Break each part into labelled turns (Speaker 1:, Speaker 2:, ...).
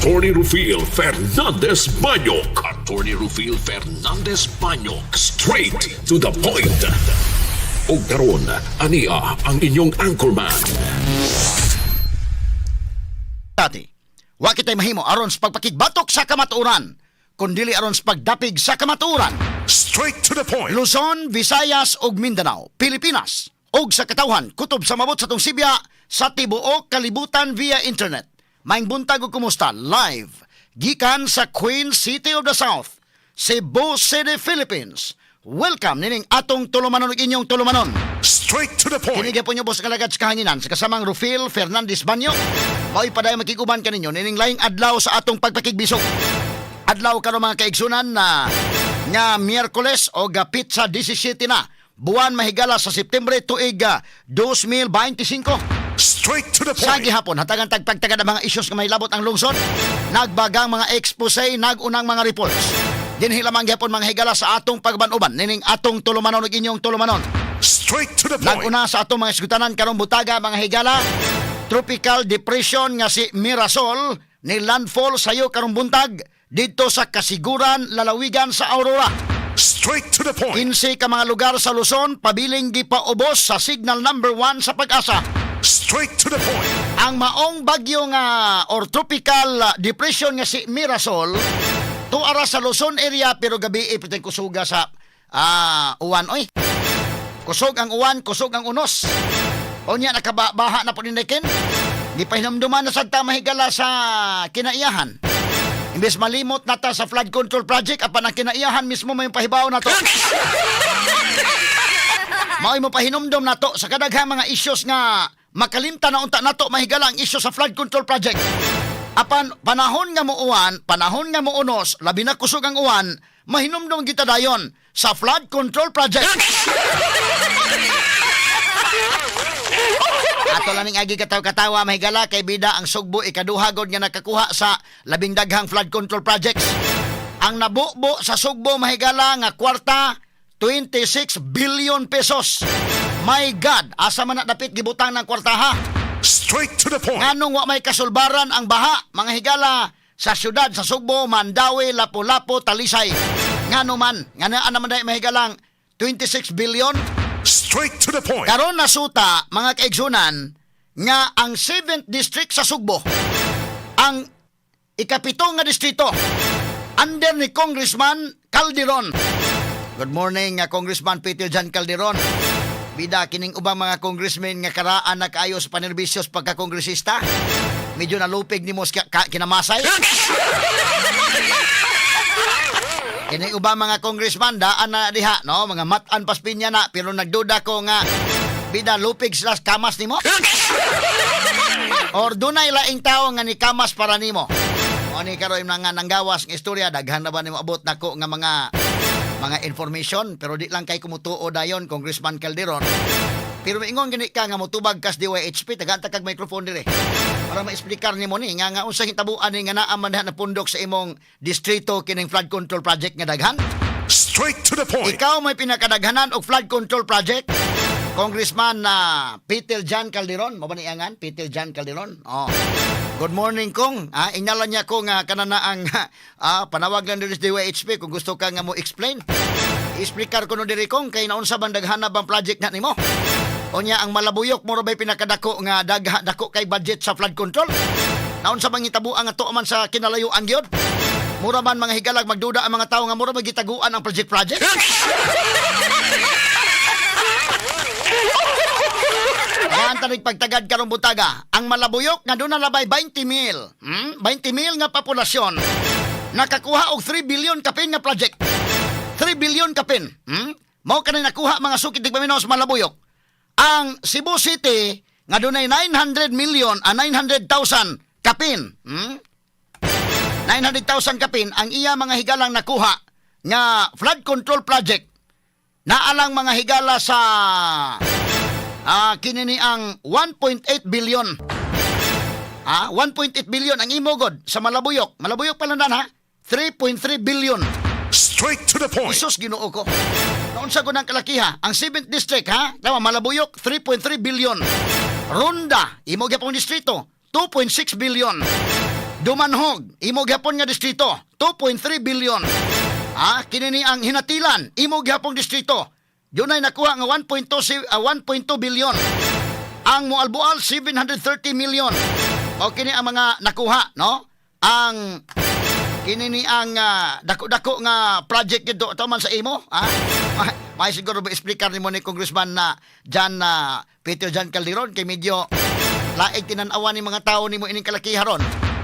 Speaker 1: Attorney Rufil Fernandez Banyok. Attorney Rufil Fernandez Banyok. Straight to the point. O karon, ania ang inyong anchorman.
Speaker 2: Dati, wa kita'y mahimo aron sa pagpakigbatok sa kamatuoran, kundili aron sa pagdapig sa kamatuoran.
Speaker 1: Straight to the point.
Speaker 2: Luzon, Visayas ug Mindanao, Pilipinas, ug sa katawhan kutob sa mabot sa tong Sibya sa tibuok kalibutan via internet. Maing buntag ug kumusta live gikan sa Queen City of the South, Cebu City, Philippines. Welcome nining atong tulumanon ug inyong tulumanon.
Speaker 1: Straight to the point.
Speaker 2: Kinigay po niyo po sa kalagad sa kahanginan sa kasamang Rufil Fernandez Banyok. Mao'y paday makiguban kaninyo nining laing adlaw sa atong pagpakigbisog. Adlaw karon mga kaigsunan na nga Miyerkules o gapit sa 17 na buwan mahigala sa September tuig 2025.
Speaker 1: Straight to the
Speaker 2: Sa
Speaker 1: point.
Speaker 2: gihapon, hatagan tagpagtagad ang mga issues nga may labot ang lungsod, nagbagang mga expose, nagunang mga reports. Dinhi lamang gihapon mga higala sa atong pagbanuban, nining atong tulumanon ug inyong tulumanon.
Speaker 1: Straight to the point.
Speaker 2: Naguna sa atong mga isgutanan karong butaga mga higala, tropical depression nga si Mirasol ni landfall sayo karong buntag dito sa Kasiguran, lalawigan sa Aurora.
Speaker 1: Straight to the point.
Speaker 2: 15 ka mga lugar sa Luzon pabiling gipaubos sa signal number 1 sa Pag-asa.
Speaker 1: Straight to the point.
Speaker 2: Ang maong bagyo nga or tropical depression nga si Mirasol tuara sa Luzon area pero gabi ipitay kusuga sa uwan oy. Kusog ang uwan, kusog ang unos. Unya nakabaha na po nindikin. Di pa hinamduman na sa tamahigala sa kinaiyahan. Imbes malimot nata sa flood control project apan ang kinaiyahan mismo may pahibaw na to. Mao'y mo pahinumdom na to sa kadaghang mga issues nga makalimta na unta nato mahigala ang issue sa flood control project. Apan panahon nga muuwan, panahon nga muunos, labi na kusog ang uwan, mahinumdom kita dayon sa flood control project. Ato lang ning agi katawa mahigala kay bida ang Sugbo ikaduhagod nga nakakuha sa labing daghang flood control projects. Ang nabubo sa Sugbo mahigala nga kwarta 26 billion pesos. My God, asa man na dapit gibutang ng kwartaha.
Speaker 1: Straight to the point.
Speaker 2: Nganong wa may kasulbaran ang baha, mga higala sa syudad sa Sugbo, Mandawi, Lapu-Lapu, Talisay. Ngano man, nganaan naman dahil mahigalang 26 billion.
Speaker 1: Straight to the point.
Speaker 2: Karon nasuta, mga kaigsunan, nga ang 7th district sa Sugbo, ang ikapitong nga distrito, under ni Congressman Calderon. Good morning, Congressman Peter Jan Calderon. Bida, kining ubang mga congressmen nga karaan na kaayo sa panerbisyos pagka-kongresista. Medyo nalupig ni mo kinamasay. Kining ubang mga congressman, daan na diha, no? Mga matan paspinya na, pero nagduda ko nga, bida, lupig sila kamas ni mo? Or dunay laing tao nga ni kamas para ni mo? O ni karoy nga nanggawas ng istorya, daghan na ba ni mo abot na ko nga mga information, pero di lang kay kumutuo dayon, Congressman Calderon. Pero maingon gani ka nga motubag kas DYHP, tagantag kag microphone dire. Para ma-explicar nimo ni nga unsa hitabuan ni nga naa man na pundok sa imong distrito kining flood control project nga daghan.
Speaker 1: Straight to the point.
Speaker 2: Ikaw may pinakadaghanan og flood control project. Congressman Peter Jan Calderon, mo ba niangan? Peter Jan Calderon. Oh. Good morning kong. Ingnalan niya ko nga kanana ang panawag lang diri sa DYHP kung gusto ka nga mo explain. I-explicar ko no diri kong kay naunsa bang daghanab ang project na nimo. Unya ang Malabuyok mo ra bay pinakadako nga dako kay budget sa flood control. Naunsa bang itabuan nga tuman sa kinalayuan gyud? Mura man mga higalag magduda ang mga tawo nga mura magitaguan ang project. Tanig pagtagad karong butaga, ang Malabuyok nga doon nalabay 20 mil. 20 mil nga populasyon. Nakakuha og 3 billion kapin nga project. 3 billion kapin. Mao kanay nakuha mga sukit tigpaminaw sa Malabuyok. Ang Cebu City nga doon ay 900,000 kapin. 900,000 kapin ang iya mga higalang nakuha nga flood control project. Naalang mga higala sa kinini ang 1.8 billion. 1.8 billion ang imogod sa Malabuyok. Malabuyok pala na ha? 3.3 billion.
Speaker 1: Straight to the point.
Speaker 2: Isus Ginoo ko. Naunsa ko ng kalakiha. Ang 7th district ha? Tama, Malabuyok 3.3 billion. Ronda, imo gyapong distrito 2.6 billion. Dumanhog, imo gyapon nga distrito, 2.3 billion. Kini ni ang Hinatilan, imo gyapong distrito. Dunay nakuha nga 1.2 billion. Ang Mualboal 730 million. O kini ang mga nakuha, no? Ang kini ni ang dako-dako nga project gito to man sa imo, may siguro ba explicar nimo ni Congressman na Peter Jan Calderon kay medyo laig tinan-awan ni mga tao nimo ining kalakiharon.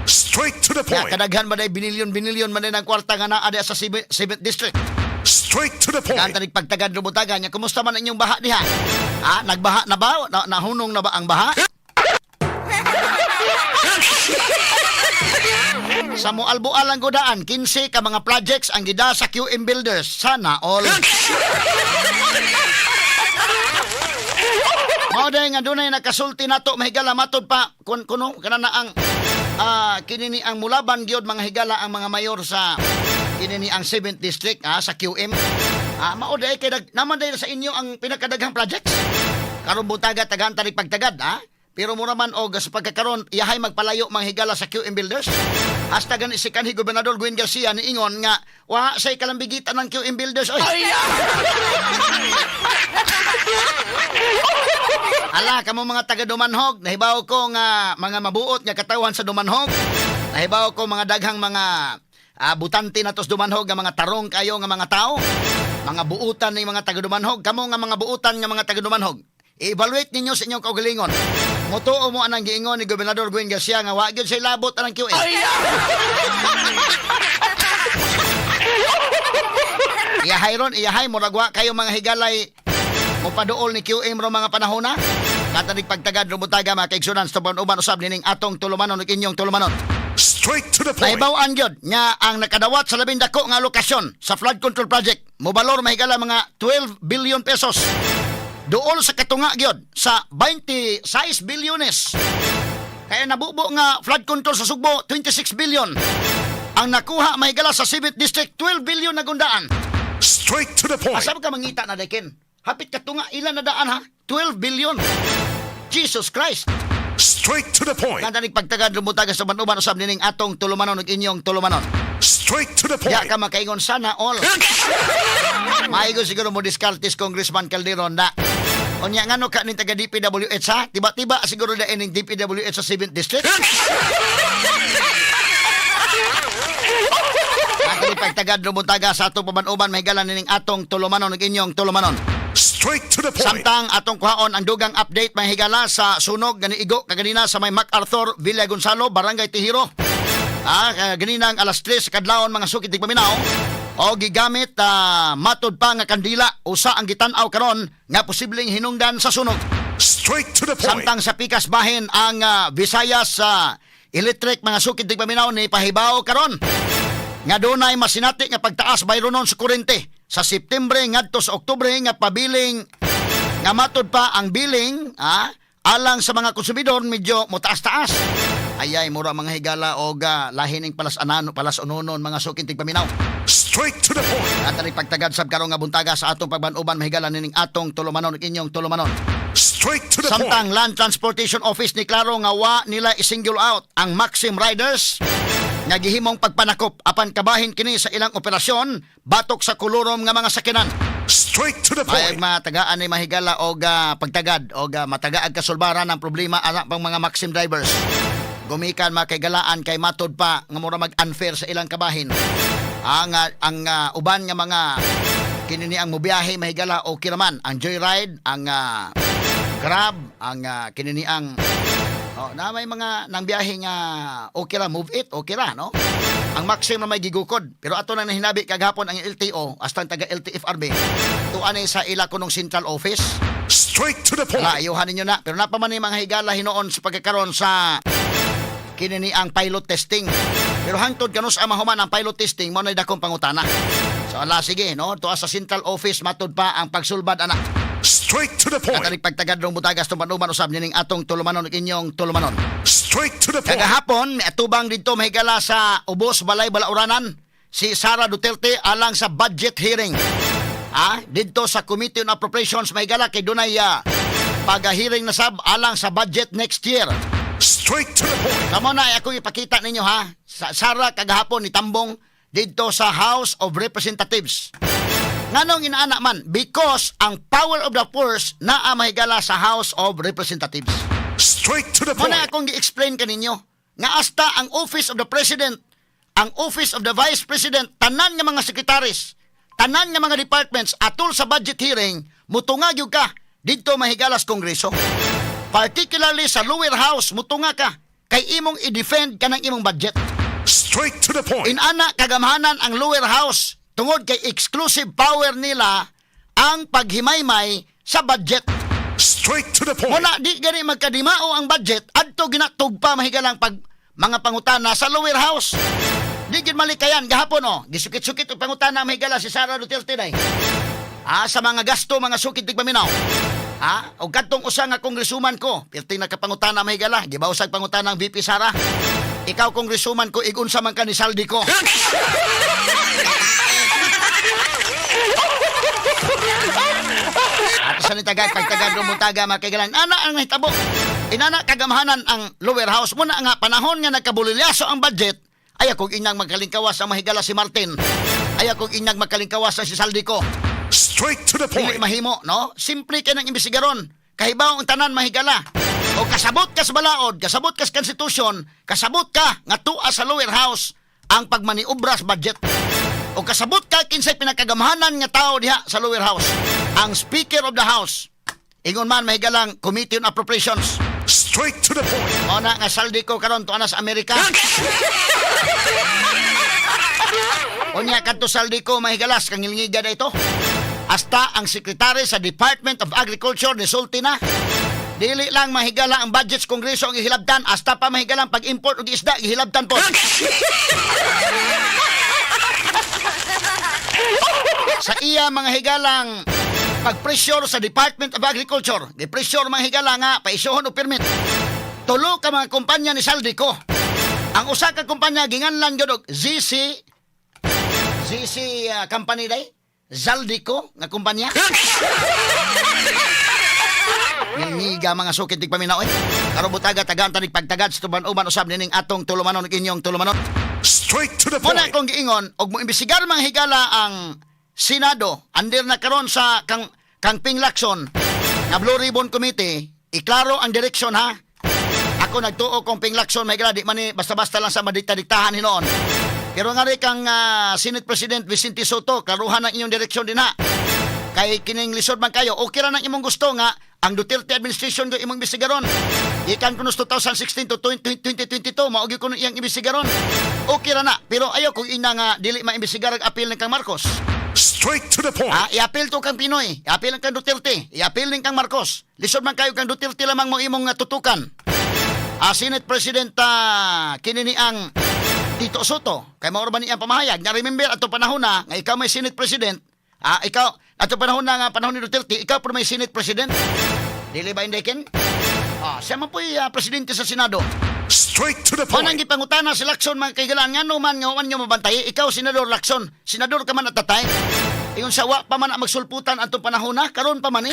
Speaker 1: Straight to the point.
Speaker 2: Kadaghan ba day binilyon man day ng kwarta nga naa sa 7th district.
Speaker 1: Straight to the point.
Speaker 2: Kantanig pagtagad lumutagan niya, kumusta man ang inyong baha diha? Nagbaha na ba? Nahunong na ba ang baha? Sa Mualboal ang godaan, 15 ka mga projects ang gida sa QM Builders. Sana all. Mao day nga dunay nakasulti nato mahigala matod pa kuno kana na ang kini ni ang Mulaban gyud mga higala ang mga mayor sa kini ni ang 7th district sa QM. Mao day kay naman day sa inyo ang pinakadaghang projects. Karon butaga tagahan tanig pagtagad pero mura man og sa pagkakaron iyahay magpalayo mga higala sa QM Builders. Hasta gani si kanhi Gobernador Gwen Garcia ni ingon nga wa say kalambigitan ng QM Builders oy. Ala kamo mga taga Dumanhog, nahibaw ko nga mga mabuot nga katawan sa Dumanhog. Nahibaw ko mga daghang mga butante natos Dumanhog nga mga tarong kayo nga mga tao. Mga buutan ni mga taga Dumanhog, kamo nga mga buutan nga mga taga Dumanhog. I-evaluate ninyo sa inyong kaugalingon. Mutuo mo anang giingon ni Gobernador Gwen Garcia nga wa gyud say labot anang QM. Iyahay mo ragwa kayo mga higalay mo paduol ni QM ro mga panahon na. Katanig pagtagad rumutaga mga kaigsunan sa uban usab nining atong tulumanon ug inyong tulumanon.
Speaker 1: Straight to the point.
Speaker 2: Nahibaw-an gyud nga ang nakadawat sa labing dako nga lokasyon sa flood control project mobalor mahigala mga 12 billion pesos. Duol sa katunga gyud sa 26 bilyones. Kaya nabubo nga flood control sa Sugbo 26 billion. Ang nakuha mahigala sa 7th district 12 billion na gundaan.
Speaker 1: Straight to the point.
Speaker 2: Asam ka mangita na dakin. Hapit katunga ilan na daan 12 billion. Jesus Christ.
Speaker 1: Straight to the point.
Speaker 2: Kantanig pagtagad lumutaga sa banuban usab nining atong tulumanon ug inyong tulumanon.
Speaker 1: Straight to the point.
Speaker 2: Ya ka makaingon sana all. Maigo siguro mo diskartes Congressman Calderon na. Onya ngano ka ning taga DPWH Tiba-tiba siguro da ining DPWH sa 7th district. Kantanig pagtagad lumutaga sa atong pabanuban mahigalan nining atong tulumanon ug inyong tulumanon.
Speaker 1: Straight to the point.
Speaker 2: Samtang atong kuhaon ang dugang update may higala sa sunog ganiigo kaganina sa may MacArthur, Villa Gonzalo, Barangay Tihiro. Ganina ang alas 3 kadlawon mga sukit tigpaminaw. O gigamit matod pa nga kandila usa ang gitan-aw karon nga posibleng hinungdan sa sunog.
Speaker 1: Straight to the point.
Speaker 2: Samtang sa pikas bahin ang Visayas Electric mga sukit tigpaminaw ni pahibaw karon nga dunay masinati nga pagtaas bayronon sa kuryente sa September ngadto sa Oktubre nga pabiling nga matod pa ang billing alang sa mga konsumidor medyo motaas-taas. Ayay mura mga higala og lahining palas unonon mga sukin tigpaminaw.
Speaker 1: Straight to the point.
Speaker 2: At ang pagtagad sab karong nga buntaga sa atong pagbanuban mahigala nining atong tulumanon ug inyong tulumanon.
Speaker 1: Straight to the
Speaker 2: Samtang
Speaker 1: point.
Speaker 2: Land Transportation Office ni klaro nga wa nila isingle out ang Maxim Riders nga gihimong pagpanakop apan kabahin kini sa ilang operasyon batok sa kulurom nga mga sakinan.
Speaker 1: Straight to the
Speaker 2: Ay
Speaker 1: point.
Speaker 2: matagaan ni mahigala og pagtagad og matagaag kasulbaran ang problema anak pang mga Maxim drivers. Gumikan makaigalaan kay matod pa nga mura mag-unfair sa ilang kabahin. Ang uban nga mga kini ni ang mobiyahe mahigala o kiraman ang joyride, ang Grab, ang kini ni ang na may mga nang biyahe nga okay ra, move it, okay ra, no? Ang Maxim na may gigukod. Pero ato na hinabi kagahapon ang LTO, hasta taga LTFRB. Tuanay sa ila kunong central office.
Speaker 1: Straight to the point.
Speaker 2: Ayuhan ninyo na. Pero napaman ni mga higala hinoon sa pagkakaroon sa kinini ang pilot testing. Pero hangtod kanus ang mahuman ang pilot testing mo na dakong pangutana. So ala sige, no? Tuwa sa central office matod pa ang pagsulbad anak.
Speaker 1: Straight to the point.
Speaker 2: Katalig pagtagad ng butagas ng panuman usab nining atong tulumanon ug inyong tulumanon.
Speaker 1: Straight to the point.
Speaker 2: Kagahapon, may atubang dito mahigala sa Ubos, Balay, Balauranan, si Sara Duterte alang sa budget hearing. Dito sa Committee on Appropriations mahigala kay dunay pag-hearing na sab alang sa budget next year.
Speaker 1: Straight to the point.
Speaker 2: Kamo na ako ipakita ninyo ha. Sara kagahapon ni Tambong dito sa House of Representatives. Nganong inaana man? Because ang power of the purse naa mahigala sa House of Representatives.
Speaker 1: Straight to the point.
Speaker 2: Muna akong gi-explain kaninyo nga hasta ang Office of the President, ang Office of the Vice President, tanan nga mga sekretaris, tanan nga mga departments atol sa budget hearing, mutunga gyud ka didto mahigalas Kongreso. Particularly sa lower house, mutunga ka kay imong i-defend kanang imong budget.
Speaker 1: Straight to the point.
Speaker 2: Inana kagamhanan ang lower house tungod kay exclusive power nila ang paghimaymay sa budget.
Speaker 1: Straight to the point.
Speaker 2: Muna di gani magkadimao ang budget adto ginatug pa mahigalang pag mga pangutana sa lower house. Di gid malikayan gahapon gisukit-sukit og pangutana mahigala si Sara Duterte day. Sa mga gasto mga sukit tigpaminaw. Og kadtong usa nga kongresuman ko, perting nakapangutana mahigala, gibausag pangutana ang VP Sara. Ikaw kongresuman ko igunsa man ka ni saldi ko. At sa nitagay pagtagad rumutaga makigalan ana ang hitabo. Inana kagamhanan ang lower house muna nga panahon nga nagkabulilyaso ang budget. Ay akong inyang magkalingkawas ang mahigala si Martin. Ay akong inyang magkalingkawas ang si saldi ko.
Speaker 1: Straight to the
Speaker 2: Dili
Speaker 1: point.
Speaker 2: mahimo, no? Simple ka ng imbestigaron. Kahibaw ang tanan mahigala. O kasabot ka sa balaod, kasabot ka sa konstitusyon, kasabot ka nga tuwa sa lower house ang pagmaniobra sa budget. O kasabot ka kinsay pinakagamhanan nga tao diha sa lower house, ang Speaker of the House. Ingon man mahigalang Committee on Appropriations.
Speaker 1: Straight to the point.
Speaker 2: O na nga saldi ko karon tuwa na sa Amerika. Unya kadto saldi ko mahigalas kang ngilngiga na ito. Hasta ang sekretary sa Department of Agriculture nisulti na. Dili lang mahigala ang budget sa Kongreso ang ihilabtan, hasta pa mahigala ang pag-import og isda ihilabtan po. Sa iya mga higalang pag-pressure sa Department of Agriculture, di-pressure mga higala nga paisuhon og permit. Tulo ka mga kumpanya ni Saldico. Ang usa ka kumpanya ginganlan gyud og ZC company day. Zaldico nga kumpanya. Ngiga mga sukit tigpaminaw Karo butaga tagaan tanig pagtagad sa tuban-uban usab nining atong tulumanon inyong tulumanon.
Speaker 1: Straight to the
Speaker 2: Muna
Speaker 1: point.
Speaker 2: kong giingon og mo imbestigar mga higala ang Senado under na karon sa kang Ping Lacson nga Blue Ribbon Committee, iklaro ang direksyon ha. Ako nagtuo kong Ping Lacson may di man ni basta-basta lang sa madikta-diktahan hinoon. Pero nga rin kang Senate President Vicente Soto, klaruhan ang inyong direksyon din ha. Kay kining lisod man kayo, okay ra nang imong gusto nga ang Duterte administration ko imong imbestigaron. Ikan kuno 2016 to 2022 maogi kuno iyang imbestigaron. Okay ra na, pero ayo kung ina nga dili maimbestigar ang appeal ng kang Marcos.
Speaker 1: Straight to the point.
Speaker 2: I-appeal to kang Pinoy, i-appeal ng kang Duterte, i-appeal ng kang Marcos. Lisod man kayo kang Duterte lamang mo imong tutukan. Senate President kinini ang Tito Soto, kay mauro ba niya pamahayag? Na remember ato panahon na nga ikaw may Senate President, ikaw ato panahon na nga panahon ni Duterte, ikaw po may Senate President. Dili ba indekin? Siya man po'y presidente sa Senado.
Speaker 1: Straight to the
Speaker 2: Manang
Speaker 1: point.
Speaker 2: gipangutana si Lacson mga kaigalan nga man nga wan nyo mabantay, ikaw Senador Lacson, senador ka man at tatay. Ingon sa wa pa man ang magsulputan atong panahon na, karon pa man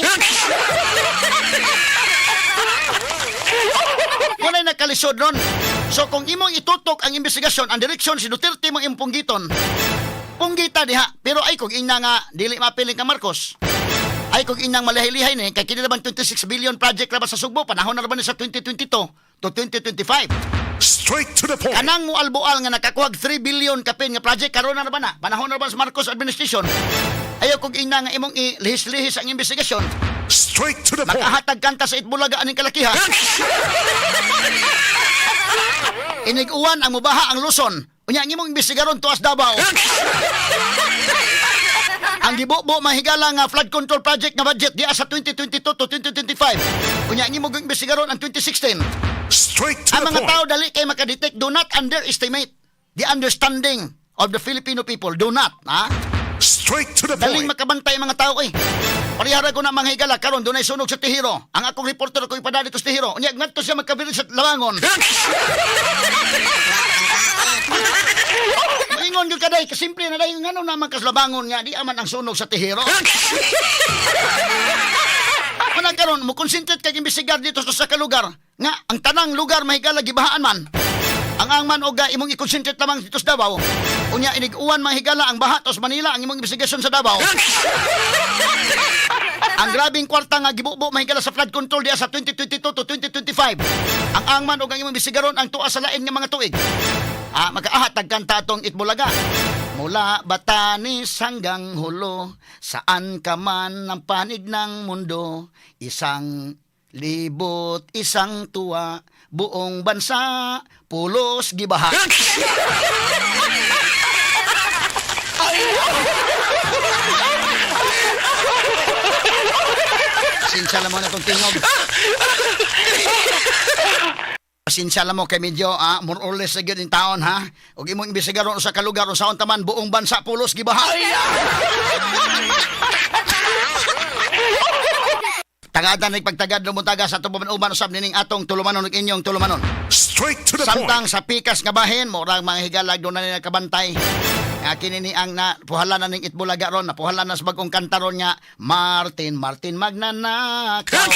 Speaker 2: Wala nakalisod ron. So kung imong itutok ang investigasyon, ang direksyon si Duterte mong imong punggiton, punggita diha. Pero ay kung ina nga dili mapiling ka Marcos. Ay kung inang malihay-lihay ni kay kini naman 26 billion project labas sa Sugbo, panahon na naman sa 2022 to 2025.
Speaker 1: Straight to the point.
Speaker 2: Kanang mo albual nga nakakuhag 3 billion kapin nga project karon na naman na. Panahon na naman sa Marcos administration. Ayaw kung ina nga imong ilihis-lihis ang investigasyon.
Speaker 1: Straight to the point.
Speaker 2: Makahatag kanta sa Itbulaga aning kalakiha. Iniguan ang mubaha ang Luzon. Unya ang imong imbestigaron tuas Davao. Ang gibubo mahigala nga flood control project nga budget diya sa 2022 to 2025. Unya ang imong imbestigaron ang 2016.
Speaker 1: Straight to
Speaker 2: Ang
Speaker 1: the
Speaker 2: mga
Speaker 1: point.
Speaker 2: tao dali kay makadetect, do not underestimate the understanding of the Filipino people. Do not,
Speaker 1: Straight to the
Speaker 2: Daling
Speaker 1: point.
Speaker 2: makabantay ang mga tao Parihara ko na mga higala karon dunay sunog sa Tihiro. Ang akong reporter ko ipadali to sa Tihiro. Unya ngadto siya magkabili sa Lawangon. Ingon gyud kaday kasimple na dayon ngano naman kas Lawangon nga di aman ang sunog sa Tihiro. na karon mo concentrate kay imbestigar dito sa kalugar nga ang tanang lugar mahigala gibahaan man. Ang angman og imong i-concentrate lamang dito sa Davao. Unya inig-uwan mahigala ang baha tos Manila ang imong investigasyon sa Davao. Ang grabing kwarta nga gibubo mahigala sa flood control diya sa 2022 to 2025. Ang angman og ang imong investigaron ang tuwa sa lain nga mga tuig. Magkaahatag kanta atong Itbulaga. Mula Batanes hanggang Hulo, saan ka man ang panig ng mundo, isang libot, isang tuwa, buong bansa, pulos gibaha. Pasensya lang mo na itong tingog. Pasensya lang mo kay medyo, more or less na yung taon, ha? Huwag imong imbestigaron sa kalugar o saon taman, buong bansa, pulos gibaha. Tagadan nagpagtagad lumuntaga sa tubuman-uban usab nining atong tulumanon ug inyong tulumanon.
Speaker 1: Straight to the point.
Speaker 2: Samtang sa pikas nga bahin mo rang mga higalag do na nila kabantay. Nga kini ang napuhalan na ning Itbulaga ron, napuhalan na sa bagong kanta ron nga Martin magnanakaw.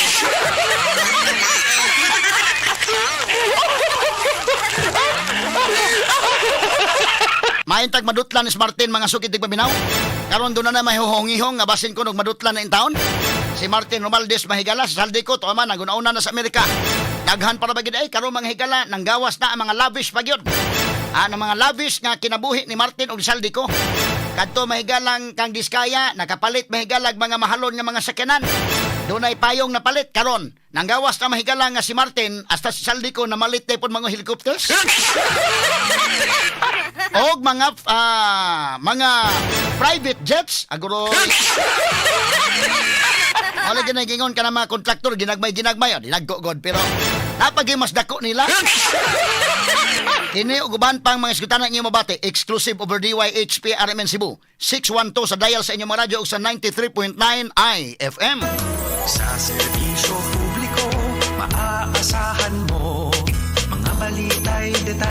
Speaker 2: Maintag madutlan ni Martin mga sukit tig paminaw. Karon do na may huhongihong nga basin ko nog madutlan na in taon. Si Martin Romualdez mahigala sa Saldico to man nagunauna na sa Amerika. Daghan para bagid ay karon mga higala nang gawas na ang mga lavish pagyud. Ang mga lavish nga kinabuhi ni Martin og Saldico. Kadto mahigalang kang Diskaya nakapalit mahigalag mga mahalon nga mga sakyanan. Dunay payong na palit karon. Nang gawas na mahigala nga si Martin hasta si Saldico na malit pod mga helicopters. Og mga private jets aguro. Wala ginagingon ka na mga kontraktor, ginagmay, dinagko god, pero napagay mas dako nila. Kini uguban pang mga iskutanan ng mabati, exclusive over DYHP RMN Cebu. 612 sa dial sa inyong mga radyo ug sa 93.9 IFM.
Speaker 3: Sa serbisyo publiko, maaasahan.